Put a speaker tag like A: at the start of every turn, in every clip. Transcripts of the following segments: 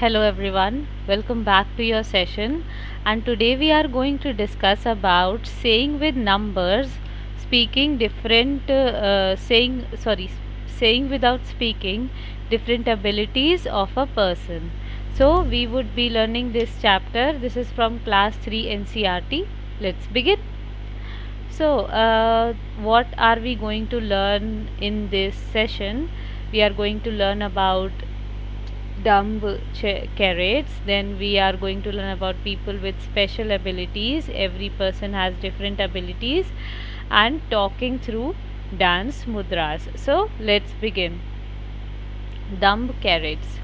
A: Hello everyone, welcome back to your session, and today we are going to discuss about saying with numbers, speaking different saying without speaking different abilities of a person. So we would be learning this chapter. This is from class 3 NCRT. Let's begin. So, what are we going to learn in this session? We are going to learn about dumb carrots. Then we are going to learn about people with special abilities. Every person has different abilities, and talking through dance mudras. So let's begin. Dumb carrots.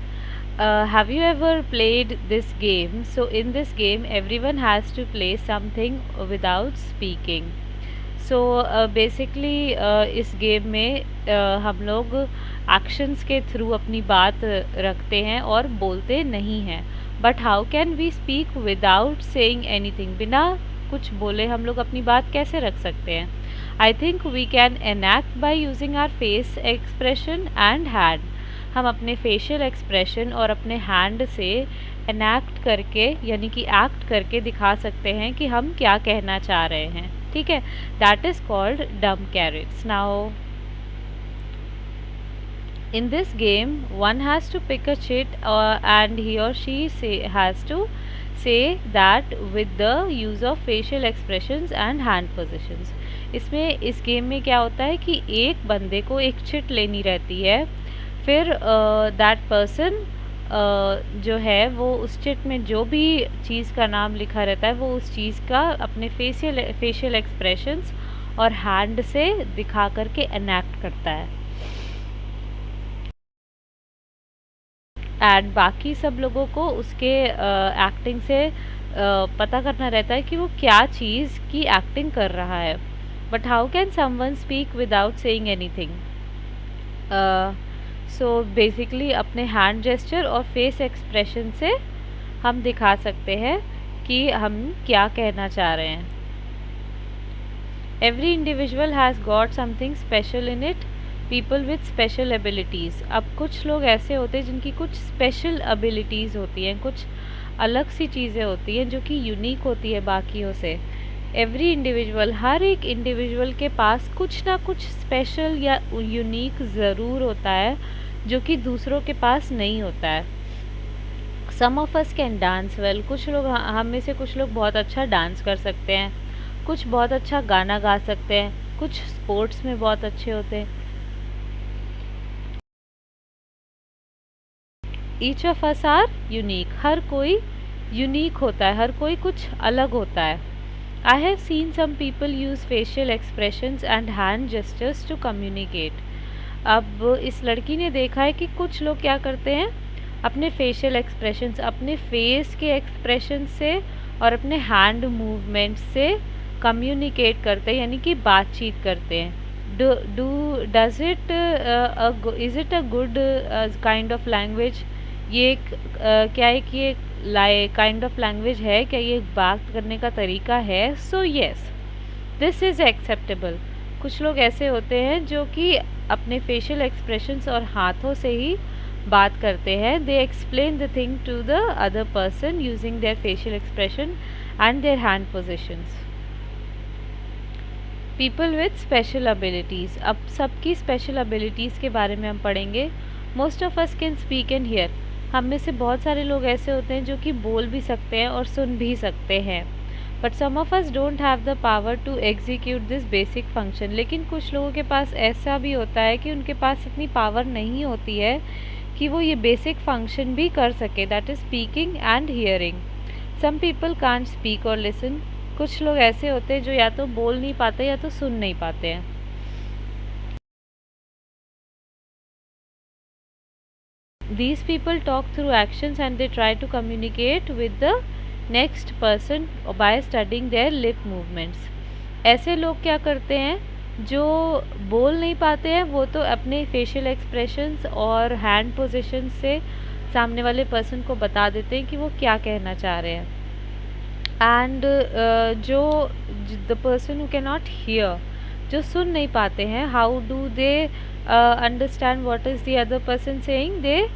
A: Have you ever played this game? So in this game everyone has to play something without speaking. So basically इस game में हम लोग actions के through अपनी बात रखते हैं और बोलते नहीं हैं. But how can we speak without saying anything? बिना कुछ बोले हम लोग अपनी बात कैसे रख सकते हैं? I think we can enact by using our face expression and hand. हम अपने फेशियल एक्सप्रेशन और अपने हैंड से एनैक्ट करके यानी कि एक्ट करके दिखा सकते हैं कि हम क्या कहना चाह रहे हैं. ठीक है, that is called dumb charades. नाउ in this game one has to pick a chit and he or she has to say that with the use of facial expressions and hand positions. इसमें इस game में क्या होता है कि एक बंदे को एक चिट लेनी रहती है, फिर दैट पर्सन जो है वो उस चिट में जो भी चीज़ का नाम लिखा रहता है वो उस चीज़ का अपने फेशियल एक्सप्रेशंस और हैंड से दिखा करके एनैक्ट करता है. एंड बाकी सब लोगों को उसके एक्टिंग से पता करना रहता है कि वो क्या चीज़ की एक्टिंग कर रहा है. But how can someone speak without saying anything? So basically अपने हैंड जेस्चर और फेस एक्सप्रेशन से हम दिखा सकते हैं कि हम क्या कहना चाह रहे हैं. Every individual has got something special in it. People with special abilities. अब कुछ लोग ऐसे होते हैं जिनकी कुछ स्पेशल एबिलिटीज़ होती हैं, कुछ अलग सी चीज़ें होती हैं जो कि यूनिक होती है बाकियों से. एवरी इंडिविजुअल, हर एक इंडिविजुअल के पास कुछ ना कुछ स्पेशल या यूनिक ज़रूर होता है जो कि दूसरों के पास नहीं होता है. Some of us can dance well. कुछ लोग, हम में से कुछ लोग बहुत अच्छा डांस कर सकते हैं, कुछ बहुत अच्छा गाना गा सकते हैं, कुछ स्पोर्ट्स में बहुत अच्छे होते हैं. Each of us are unique. हर कोई यूनिक होता है, हर कोई कुछ अलग होता है. I have seen some people use facial expressions and hand gestures to communicate. अब इस लड़की ने देखा है कि कुछ लोग क्या करते हैं, अपने फेशियल एक्सप्रेशंस, अपने फेस के एक्सप्रेशन से और अपने हैंड मूवमेंट से कम्युनिकेट करते हैं, यानी कि बातचीत करते हैं. Does it is it a good kind of language? ये क्या है कि ये काइंड ऑफ लैंग्वेज है क्या? ये बात करने का तरीका है. So yes, this is acceptable. कुछ लोग ऐसे होते हैं जो कि अपने फेशियल एक्सप्रेशंस और हाथों से ही बात करते हैं. They explain the thing to the other person using their facial expression and their hand positions. People with special abilities. अब सबकी स्पेशल एबिलिटीज़ के बारे में हम पढ़ेंगे. Most of us can speak and hear. हम में से बहुत सारे लोग ऐसे होते हैं जो कि बोल भी सकते हैं और सुन भी सकते हैं. But some of us don't have the power to execute this basic function. लेकिन कुछ लोगों के पास ऐसा भी होता है कि उनके पास इतनी पावर नहीं होती है कि वो ये बेसिक फंक्शन भी कर सके, that is speaking and hearing. Some people can't speak और लिसन. कुछ लोग ऐसे होते हैं जो या तो बोल नहीं पाते या तो सुन नहीं पाते हैं. These people talk through actions and they try to communicate with the next person by studying their lip movements. ऐसे लोग क्या करते हैं जो बोल नहीं पाते हैं, वो तो अपने फेशियल एक्सप्रेशंस और हैंड पोजीशंस से सामने वाले पर्सन को बता देते हैं कि वो क्या कहना चाह रहे हैं. एंड जो the person who can not here, जो सुन नहीं पाते हैं, how do they understand what is the other person saying? They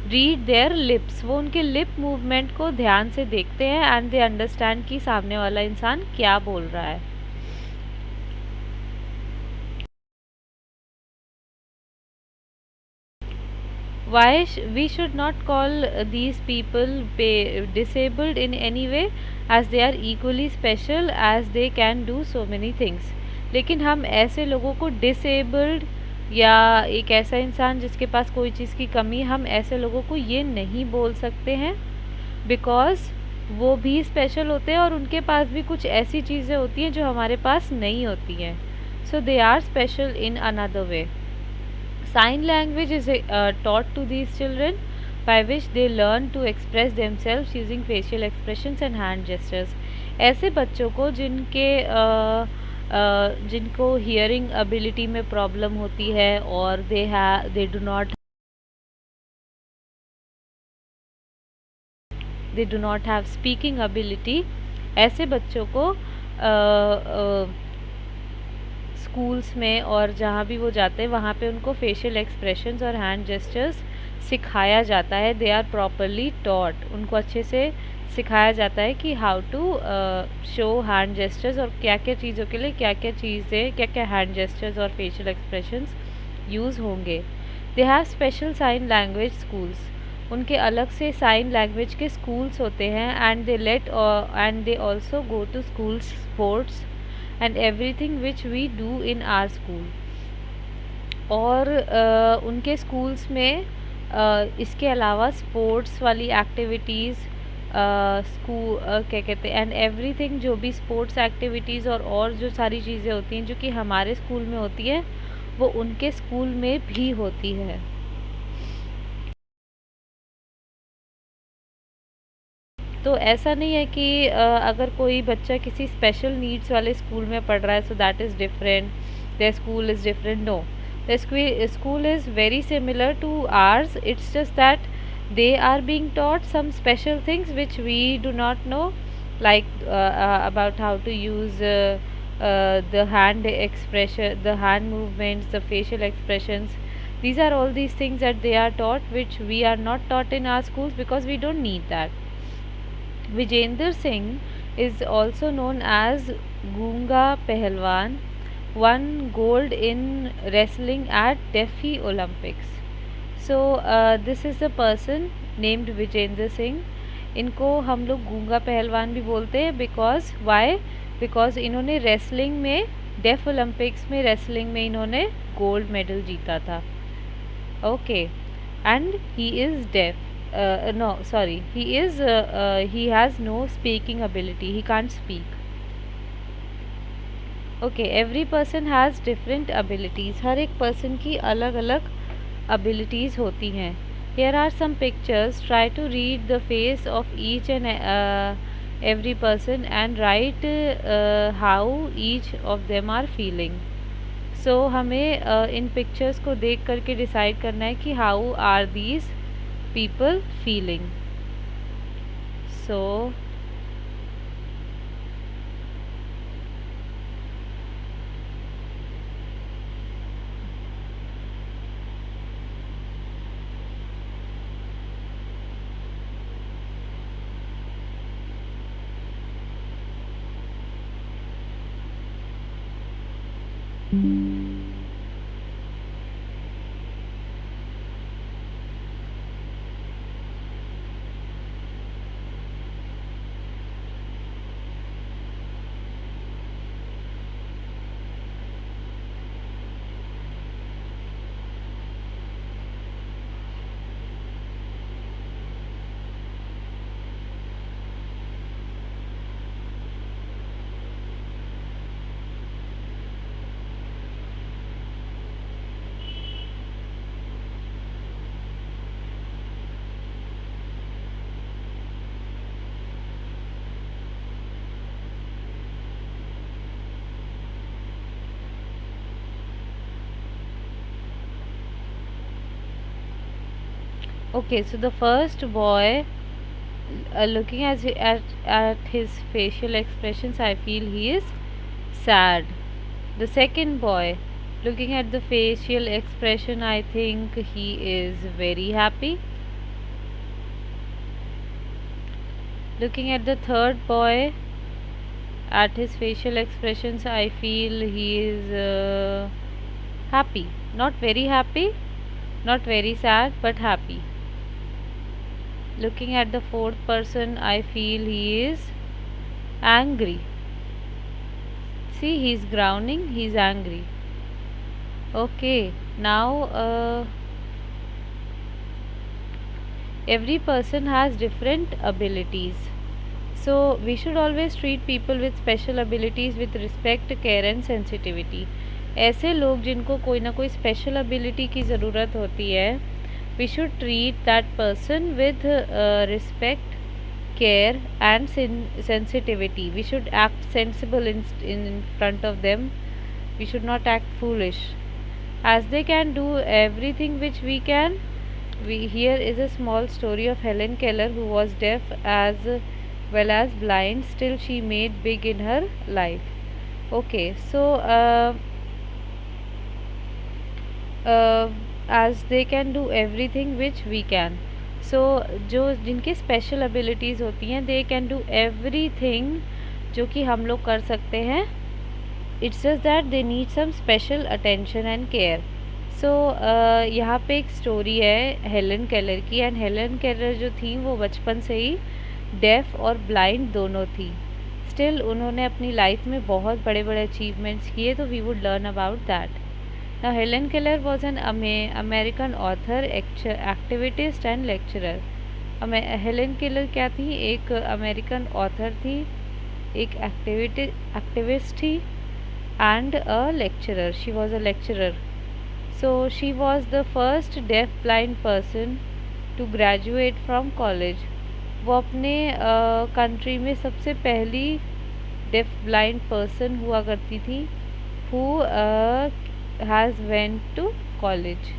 A: read there lips, वो उनके लिप मूवमेंट को ध्यान से देखते हैं एंड दे अंडरस्टैंड कि सामने वाला इंसान क्या बोल रहा है. We should not call these people disabled in any way, as they are equally special as they can do so many things. लेकिन हम ऐसे लोगों को disabled या एक ऐसा इंसान जिसके पास कोई चीज़ की कमी, हम ऐसे लोगों को ये नहीं बोल सकते हैं, बिकॉज वो भी स्पेशल होते हैं और उनके पास भी कुछ ऐसी चीज़ें होती हैं जो हमारे पास नहीं होती हैं. So they are special in another way. Sign language is taught to these children, by which they learn to express themselves using facial expressions and hand gestures. ऐसे बच्चों को जिनको hearing ability में problem होती है और they do not have speaking ability, ऐसे बच्चों को स्कूल्स में और जहाँ भी वो जाते हैं वहाँ पे उनको फेशियल एक्सप्रेशंस और हैंड जेस्चर्स सिखाया जाता है. दे आर प्रॉपरली टॉट, उनको अच्छे से सिखाया जाता है कि how to show hand gestures और क्या क्या चीज़ों के लिए क्या क्या चीज़ें, क्या क्या हैंड जेस्चर्स और फेशियल एक्सप्रेशंस यूज़ होंगे. They have special sign language schools, उनके अलग से साइन लैंग्वेज के स्कूल्स होते हैं. And they also go to school sports and everything which we do in our school. और उनके स्कूल्स में इसके अलावा स्पोर्ट्स वाली एक्टिविटीज़ क्या कहते हैं, एंड एवरीथिंग, जो भी स्पोर्ट्स एक्टिविटीज़ और जो सारी चीज़ें होती हैं जो कि हमारे स्कूल में होती हैं वो उनके स्कूल में भी होती है. तो ऐसा नहीं है कि अगर कोई बच्चा किसी स्पेशल नीड्स वाले स्कूल में पढ़ रहा है so that is different, the school is different. No, the school is very similar to ours. It's just that they are being taught some special things which we do not know, like about how to use the hand expression, the hand movements, the facial expressions. These are all these things that they are taught which we are not taught in our schools because we don't need that. Vijender Singh is also known as Gunga Pehlwan, won gold in wrestling at Delhi Olympics. So this is a person named Vijender Singh. इनको हम लोग गूंगा पहलवान भी बोलते हैं. Because why? Because इन्होंने wrestling में, डेफ ओलंपिक्स में रेसलिंग में इन्होंने गोल्ड मेडल जीता था. Okay, and he is deaf. No, sorry, he has no speaking ability, he can't speak. Okay, every person has different abilities. हर एक person की अलग अलग abilities होती हैं. Here are some pictures. Try to read the face of each and every person and write how each of them are feeling. So हमें इन pictures को देख करके decide करना है कि how are these people feeling. So okay, so the first boy, looking at his facial expressions, I feel he is sad. The second boy, looking at the facial expression, I think he is very happy. Looking at the third boy, at his facial expressions, I feel he is happy. Not very happy, not very sad, but happy. Looking at the fourth person, I feel he is angry. See, he's growling, he's angry. Okay, now every person has different abilities. So we should always treat people with special abilities with respect, care and sensitivity. ऐसे लोग जिनको कोई ना कोई special ability की ज़रूरत होती है, we should treat that person with respect, care and sensitivity. We should act sensible in front of them. We should not act foolish. As they can do everything which we can, here is a small story of Helen Keller, who was deaf as well as blind. Still she made big in her life. Okay, so as they can do everything which we can. So जो जिनके special abilities होती हैं, they can do everything जो कि हम लोग कर सकते हैं. It's just that they need some special attention and care. So यहाँ पे एक स्टोरी है हेलन केलर की. एंड हेलन केलर जो थी वो बचपन से ही डेफ और ब्लाइंड दोनों थी. स्टिल उन्होंने अपनी लाइफ में बहुत बड़े बड़े अचीवमेंट्स किए. तो we would learn about that. Now Helen Keller was an American author, activist and lecturer. Helen Keller क्या थी? एक अमेरिकन ऑथर थी, एक एक्टिविस्ट थी and a lecturer. She was a lecturer. So she was the first deaf blind person to graduate from college. वो अपने country में सबसे पहली डेफ ब्लाइंड पर्सन हुआ करती थी who has went to college.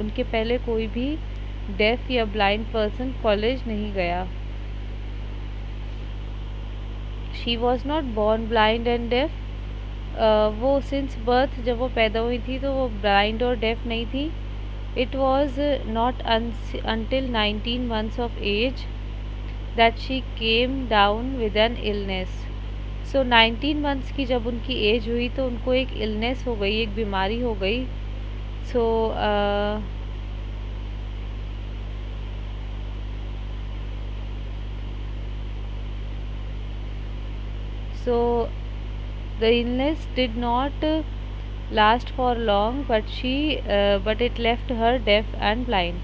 A: उनके पहले कोई भी डेफ या ब्लाइंड पर्सन कॉलेज नहीं गया. She was not born blind and deaf. वो सिंस बर्थ जब वो पैदा हुई थी तो वो ब्लाइंड और डेफ नहीं थी. It was not until 19 months of age that she came down with an illness. So 19 months की जब उनकी एज हुई तो उनको एक इलनेस हो गई, एक बीमारी हो गई. So the illness did not last for long, but it left her deaf and blind.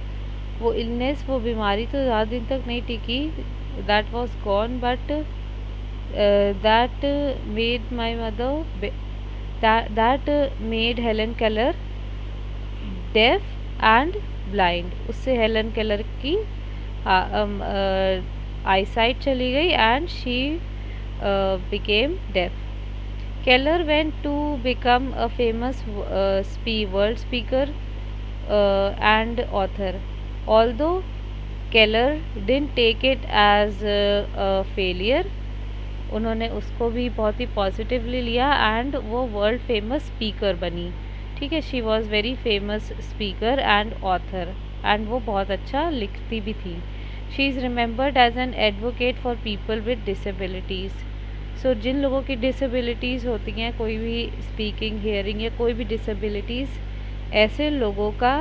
A: वो illness, वो बीमारी तो ज़्यादा दिन तक नहीं टिकी. That was gone, but that made my mother that made Helen Keller deaf and blind. उससे हेलन केलर की eyesight चली गई and she became deaf. Keller went to become a famous world speaker and author. Although Keller didn't take it as a failure, उन्होंने उसको भी बहुत ही positively लिया एंड वो वर्ल्ड फेमस स्पीकर बनी. ठीक है, she was very famous speaker and author एंड वो बहुत अच्छा लिखती भी थी. She is remembered as an advocate for people with disabilities. So जिन लोगों की डिसेबिलिटीज़ होती हैं, कोई भी स्पीकिंग, हियरिंग या कोई भी डिसेबिलिटीज़, ऐसे लोगों का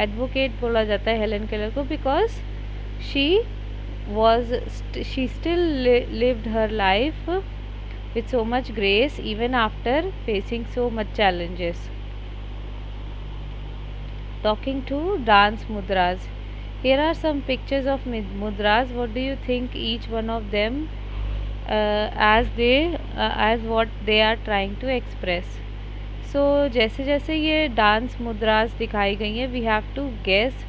A: एडवोकेट बोला जाता है हेलन केलर को, because she still lived her life with so much grace even after facing so much challenges. Talking to dance mudras. Here are some pictures of mudras. What do you think each one of them as what they are trying to express? So जैसे जैसे ये dance मुद्रास दिखाई गई हैं, we have to guess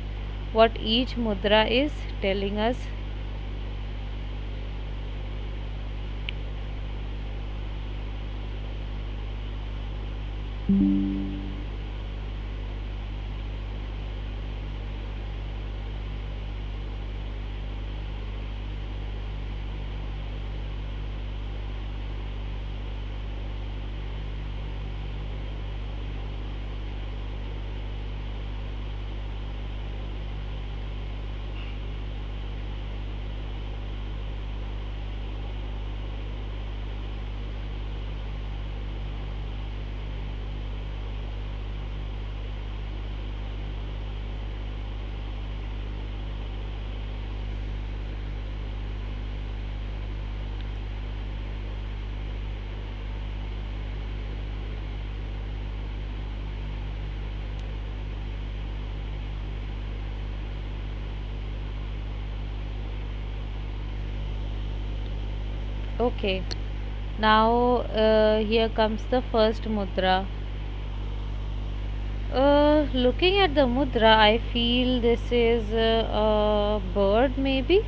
A: what each mudra is telling us. Okay, now here comes the first mudra. Looking at the mudra, I feel this is a bird, maybe.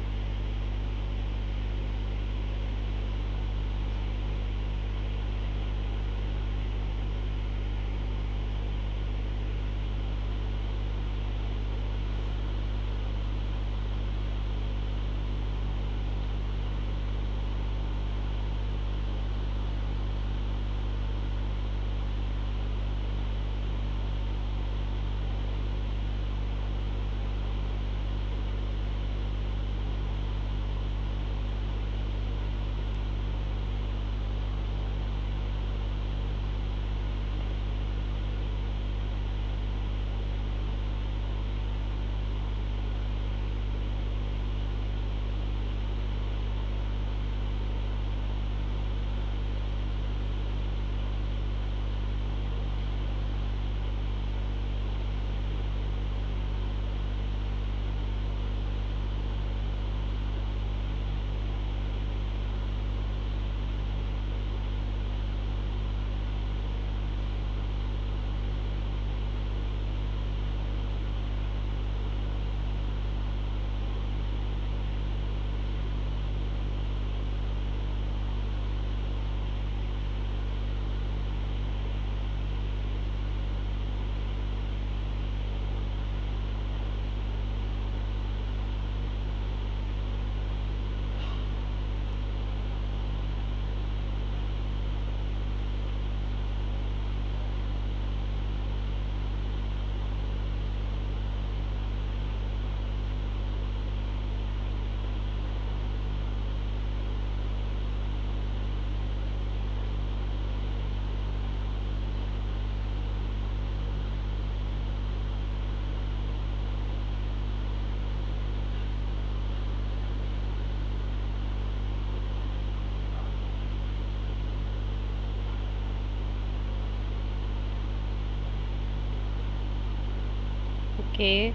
A: Okay,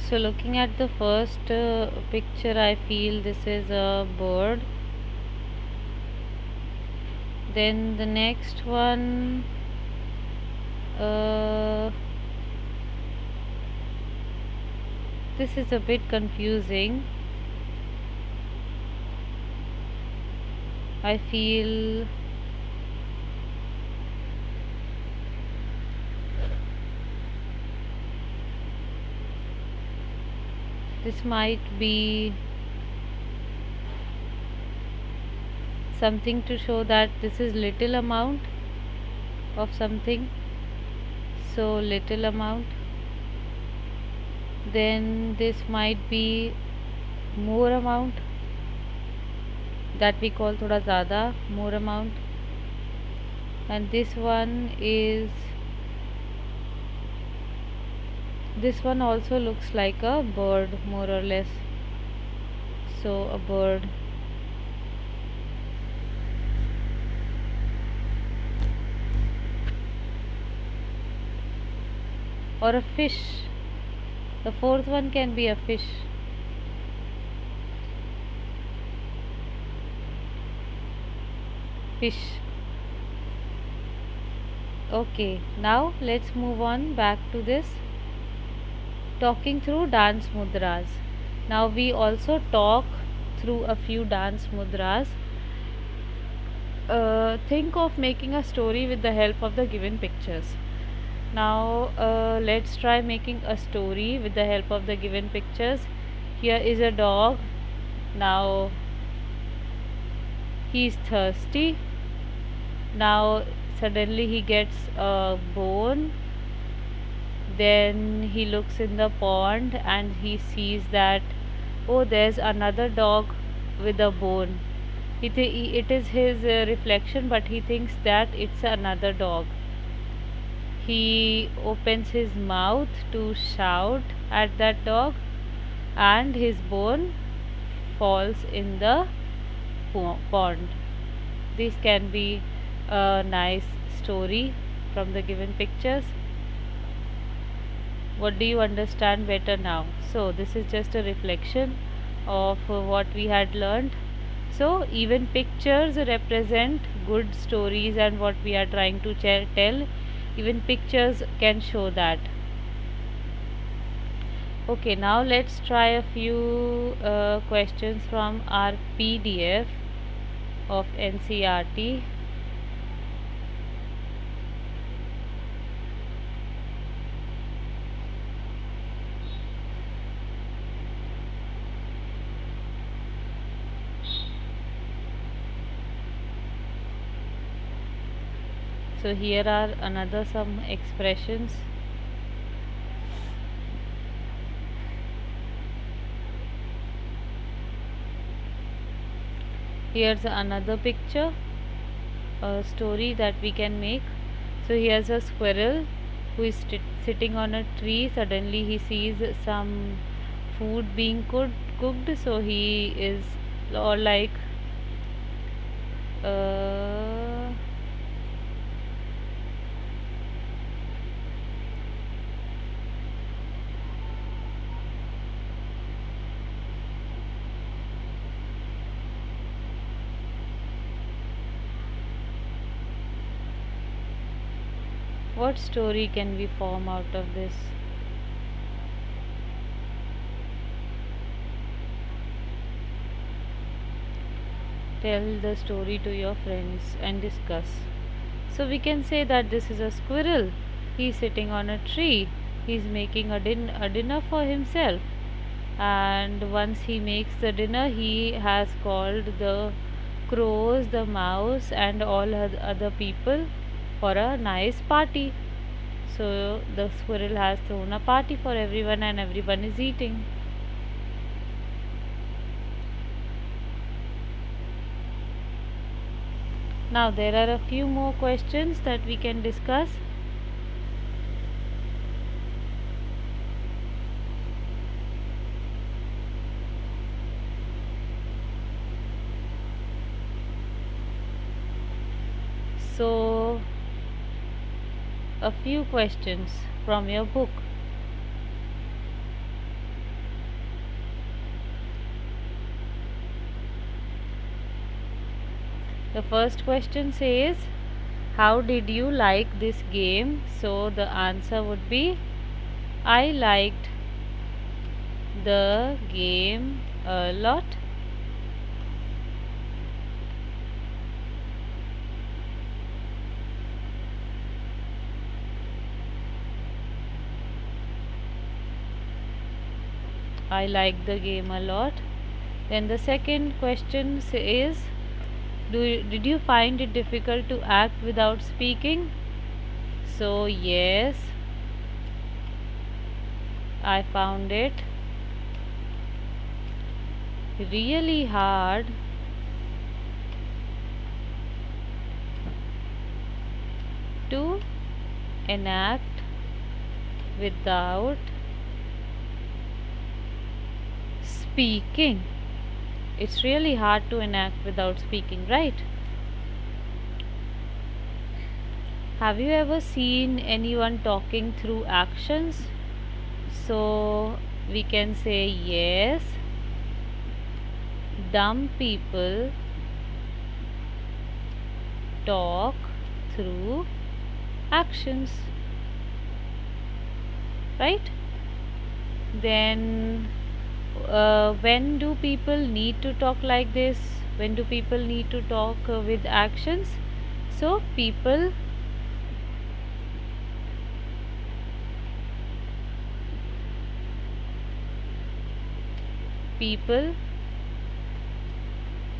A: so looking at the first picture, I feel this is a bird. Then the next one, uh, this is a bit confusing. I feel this might be something to show that this is little amount of something, so little amount. Then this might be more amount, that we call thoda zyada, more amount. And this one also looks like a bird, more or less, so a bird. Or a fish. The fourth one can be a fish. Fish. Okay, now let's move on back to this talking through dance mudras. Now we also talk through a few dance mudras. Think of making a story with the help of the given pictures. Now let's try making a story with the help of the given pictures. Here is a dog. Now he is thirsty. Now suddenly he gets a bone. Then he looks in the pond and he sees that, oh, there's another dog with a bone. It is his reflection, but he thinks that it's another dog. He opens his mouth to shout at that dog, and his bone falls in the pond. This can be a nice story from the given pictures. What do you understand better now? So this is just a reflection of what we had learned. So even pictures represent good stories and what we are trying to tell. Even pictures can show that. Okay, now let's try a few questions from our PDF of NCRT. So here are another some expressions. Here's another picture, a story that we can make. So here's a squirrel who is sitting on a tree. Suddenly he sees some food being cooked. So he is or like uh, what story can we form out of this? Tell the story to your friends and discuss. So we can say that this is a squirrel. He's sitting on a tree. He's making a dinner for himself. And once he makes the dinner, he has called the crows, the mouse, and all other people for a nice party. So the squirrel has thrown a party for everyone, and everyone is eating. Now there are a few more questions that we can discuss. So a few questions from your book. The first question says, how did you like this game? So the answer would be, I liked the game a lot. I like the game a lot. Then the second question is, did you find it difficult to act without speaking? So yes, I found it really hard to enact without speaking. It's really hard to enact without speaking, right? Have you ever seen anyone talking through actions? So we can say yes, dumb people talk through actions, right? Then when do people need to talk like this? When do people need to talk with actions? So people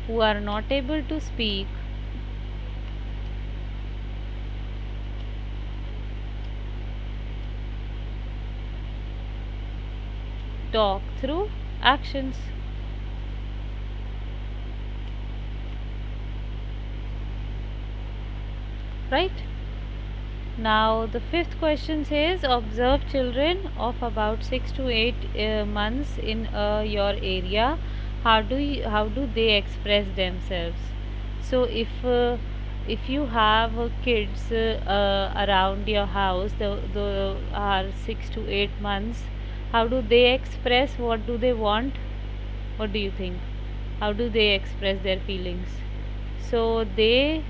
A: who are not able to speak talk through actions. Right? Now the fifth question says, observe children of about 6 to 8 months in your area. How do they express themselves? So if you have kids around your house, the are 6 to 8 months, how do they express? What do they want? What do you think? How do they express their feelings? So they,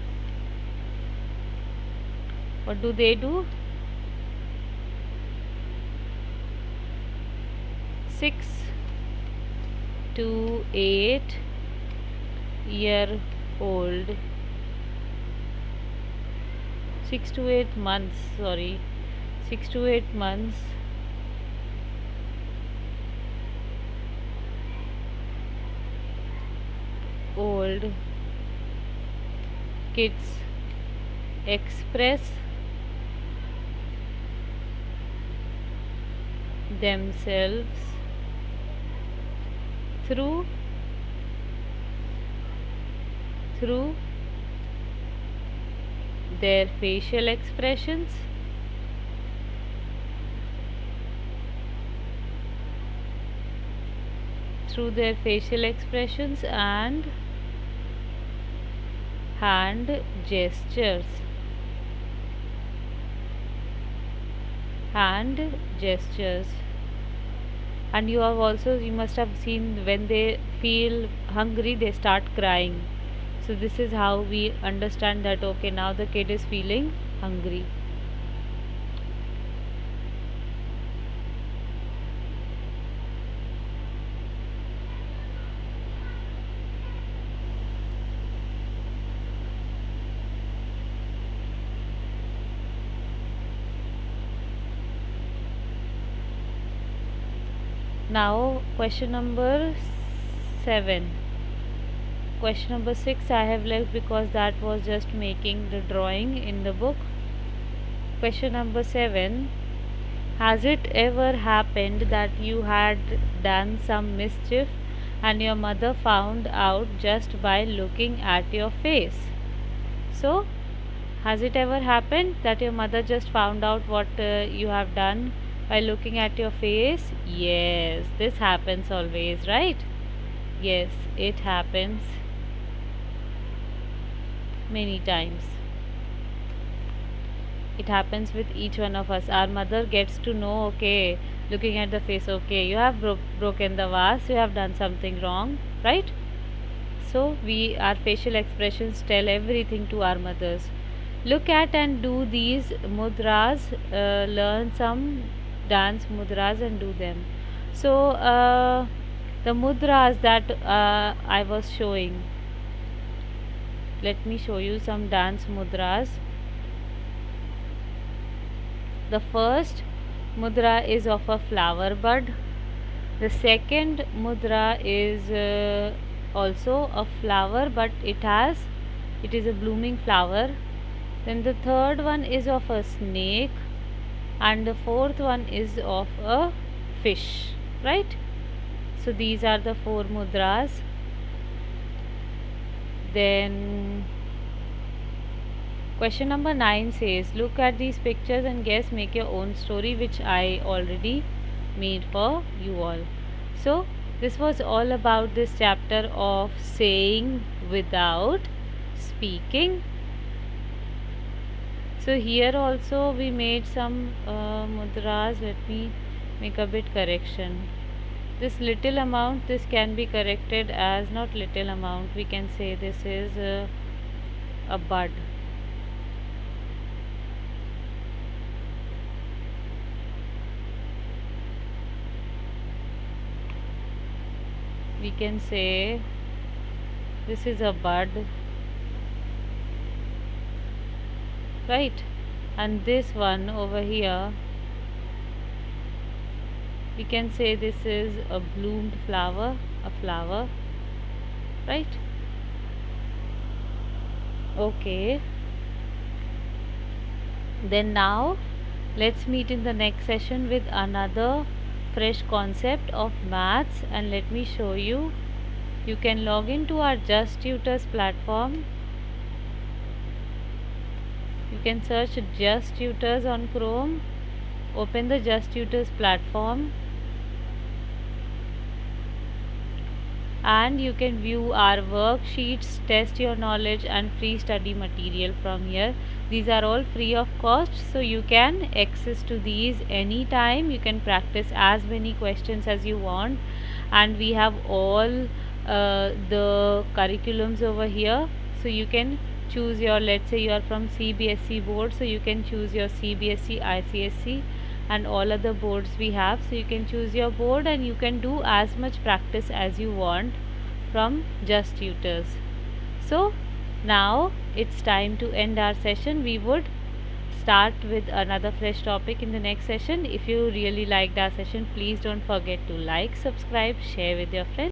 A: what do they do? 6 to 8 year old, 6 to 8 months, sorry, 6 to 8 months old kids express themselves through through their facial expressions, and hand gestures. hand gestures and you must have seen when they feel hungry they start crying. So this is how we understand that okay, now the kid is feeling hungry. Now question number 7. Question number 6 I have left because that was just making the drawing in the book. Question number 7. Has it ever happened that you had done some mischief and your mother found out just by looking at your face? So, has it ever happened that your mother just found out what you have done by looking at your face? Yes, this happens always, right? Yes, it happens many times. It happens with each one of us. Our mother gets to know, okay, looking at the face, okay, you have broken the vase, you have done something wrong, right? So our facial expressions tell everything to our mothers. Look at and do these mudras, learn some dance mudras and do them. So the mudras that I was showing, let me show you some dance mudras. The first mudra is of a flower bud. The second mudra is also a flower, but it is a blooming flower. Then the third one is of a snake, and the fourth one is of a fish, right? So these are the 4 mudras. Then question number 9 says, look at these pictures and guess, make your own story, which I already made for you all. So this was all about this chapter of saying without speaking. So here also we made some mudras. Let me make a bit correction. This little amount, this can be corrected as not little amount. We can say this is a bud. We can say this is a bud, right? And this one over here, we can say this is a bloomed flower, right? Okay, then now let's meet in the next session with another fresh concept of maths, and let me show you. You can log into our Just Tutors platform. You can search Just Tutors on Chrome. Open the Just Tutors platform and you can view our worksheets, test your knowledge and free study material from here. These are all free of cost, so you can access to these anytime. You can practice as many questions as you want, and we have all the curriculums over here. So you can choose your, let's say you are from CBSE board, so you can choose your CBSE, ICSE and all other boards we have. So you can choose your board and you can do as much practice as you want from just tutors. So now it's time to end our session. We would start with another fresh topic in the next session. If you really liked our session, please don't forget to like, subscribe, share with your friends.